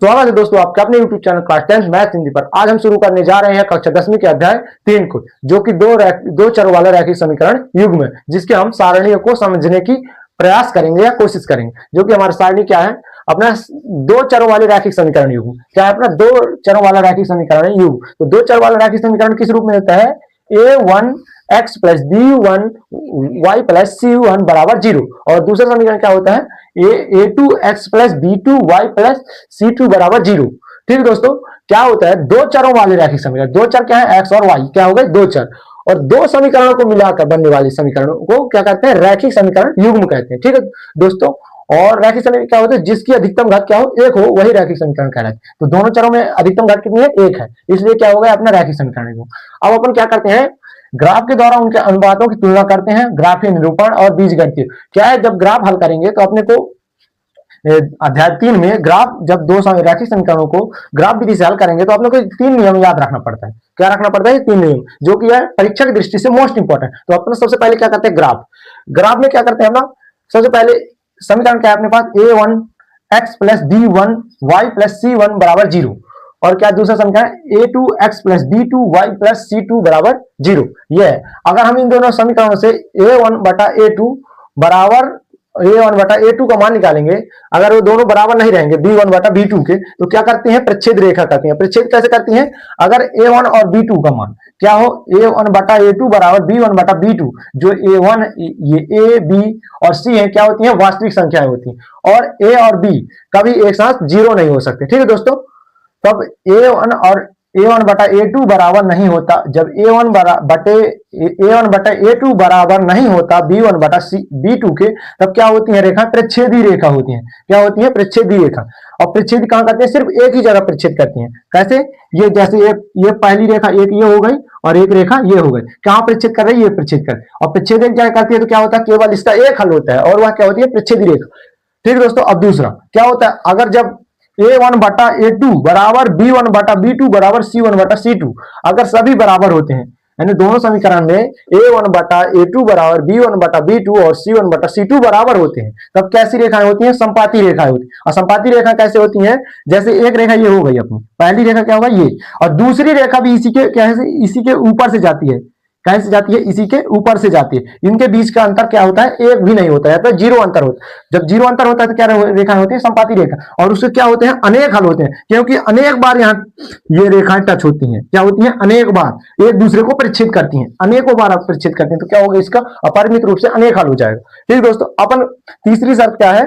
स्वागत है दोस्तों आपके अपने YouTube channel class 10 math Hindi पर। आज हम शुरू करने जा रहे हैं कक्षा 10वीं के अध्याय 3 को, जो कि दो चरों वाला रैखिक समीकरण युग्म है, जिसके हम सारणियों को समझने की प्रयास करेंगे या कोशिश करेंगे। जो कि हमारी सारणी क्या है, अपना दो चरों वाले रैखिक समीकरण युग्म। क्या है अपना दो चरों वाला रैखिक समीकरण युग्म। तो दो चर वाला रैखिक समीकरण किस रूप में होता है, a1 x plus b1 y plus c1 बराबर 0। और दूसरा समीकरण क्या होता है, a2 x plus b2 y plus c2 बराबर 0। ठीक है दोस्तों, क्या होता है दो चरों वाले रैखिक समीकरण। दो चर क्या है, x और y, क्या हो गए दो चर, और दो समीकरणों को मिलाकर बनने वाले समीकरणों को क्या कहते हैं, रैखिक समीकरण युग्म कहते हैं। ठीक है दोस्तों, और रैखिक समीकरण क्या होता है, जिसकी अधिकतम घात क्या हो, एक हो, वही रैखिक समीकरण कहलाता है। तो दोनों चरों में अधिकतम घात कितनी है, एक है, इसलिए क्या होगा अपना रैखिक समीकरण युग्म। अब अपन क्या करते हैं, ग्राफ के द्वारा उनके अनुपातों की तुलना करते हैं। ग्राफीय निरूपण और बीजगणितीय क्या है, जब ग्राफ हल करेंगे तो अपने को अध्याय 3 में ग्राफ, जब दो रैखिक समीकरणों को ग्राफ विधि से हल करेंगे तो अपने को 3 नियम याद रखना पड़ता है। क्या रखना पड़ता है, 3 नियम, जो कि है परीक्षा की दृष्टि से मोस्ट इंपॉर्टेंट। तो अपने सबसे पहले क्या करते हैं, ग्राफ में क्या करते हैं अपना, सबसे पहले समीकरण क्या है अपने पास, a1 x plus b1 y plus c1 बराबर 0। और क्या दूसरा समीकरण, a2 x plus b2 y plus c2 बराबर 0। यह है, अगर हम इन दोनों समीकरणों से a1 बटा a2 बराबर a1 बटा a2 का मान निकालेंगे, अगर वो दोनों बराबर नहीं रहेंगे b1 बटा b2 के, तो क्या करते हैं, प्रच्छेद रेखा करती हैं। प्रच्छेद कैसे करती हैं, अगर a1 और b2 का मान क्या हो, a1 बटा a2 बराबर b1 बटा b2, जो a1 ये a b और c है क्या होती हैं, वास्तविक संख्याएं होती हैं, और a और b कभी एक साथ जीरो नहीं हो सकते। ठीक है दोस्तों, तब a1 बटा a2 बराबर नहीं होता, जब a1 बटा a2 बराबर नहीं होता b1 बटा b2 के, तब क्या होती है रेखा, प्रच्छेदी रेखा होती है। क्या होती है, प्रच्छेदी रेखा। और प्रच्छेद कहां करते हैं, सिर्फ एक ही जगह प्रच्छेद करती है। कैसे, ये जैसे ये पहली रेखा एक ये हो गई और एक रेखा ये हो गई, कहां प्रच्छेद कर रही है, ये प्रच्छेद कर, और प्रच्छेद एक जगह करती है तो क्या होता है, केवल इसका एक हल होता है, और वह क्या होती है, प्रच्छेदी रेखा। ठीक है दोस्तों, अब दूसरा क्या होता है, अगर जब a1 बटा a2 बराबर b1 बटा b2 बराबर c1 बटा c2, अगर सभी बराबर होते हैं, यानी दोनों समीकरण में a1 बटा a2 बराबर b1 बटा b2 और c1 बटा c2 बराबर होते हैं, तब कैसी रेखाएं होती हैं, संपाती रेखाएं होती हैं। और संपाती रेखा कैसे होती हैं, जैसे एक रेखा ये हो गई अपनी पहली रेखा क्या होगा ये, और दूसरी रेखा भी इसी के ऊपर से जाती है। कैसे जाती है, इसी के ऊपर से जाती है। इनके बीच का अंतर क्या होता है, एक भी नहीं होता है, तो जीरो अंतर होता है। जब जीरो अंतर होता है तो क्या रेखा होती है, संपाती रेखा, और उसके क्या होते हैं, अनेक हल होते हैं, क्योंकि अनेक बार यहाँ ये रेखाएं टच होती हैं। क्या होती हैं, अनेक बार एक दूसरे को परिच्छेद करती हैं, अनेकों बार आप परिच्छेद करती हैं, तो क्या होगा, इसका अपरिमित रूप से अनेक हल हो जाएगा। ठीक दोस्तों, अपन तीसरी शर्त क्या है,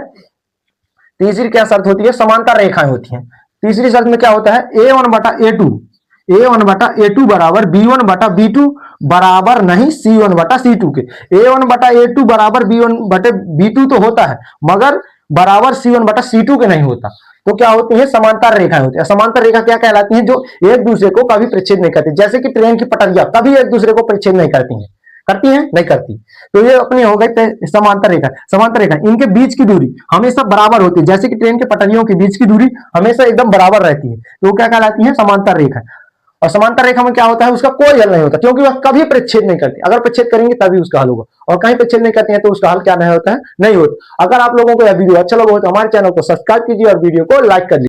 तीसरी क्या शर्त होती है, समांतर रेखाएं होती हैं। तीसरी शर्त में क्या होता है, a1 बटा a2 बराबर b1 बटा b2 बराबर नहीं c1 बटा c2 के। a1 बटा a2 बराबर b1 बटे b2 तो होता है, मगर बराबर c1 बटा c2 के नहीं होता। तो क्या होती है, समांतर रेखाएं होती है। समांतर रेखा क्या कहलाती है, जो एक दूसरे को कभी परिच्छेद नहीं करती, जैसे कि ट्रेन की पटरियां कभी एक दूसरे को परिच्छेद नहीं करती हैं, करती हैं, नहीं करती। तो ये अपनी हो गई समांतर रेखा। समांतर रेखा, इनके बीच की दूरी हमेशा बराबर होती है, जैसे कि ट्रेन के पटरियों के बीच की दूरी हमेशा एकदम बराबर रहती है, तो क्या कहलाती है, समांतर रेखा। और समांतर रेखा में क्या होता है, उसका कोई हल नहीं होता, क्योंकि वह कभी प्रच्छेद नहीं करती। अगर प्रच्छेद करेंगे तभी उसका हल होगा, और कहीं प्रच्छेद नहीं करते हैं तो उसका हल क्या नहीं होता है, नहीं होता। अगर आप लोगों को यह वीडियो अच्छा लगा हो तो हमारे चैनल को सब्सक्राइब कीजिए और वीडियो को लाइक कर लीजिए।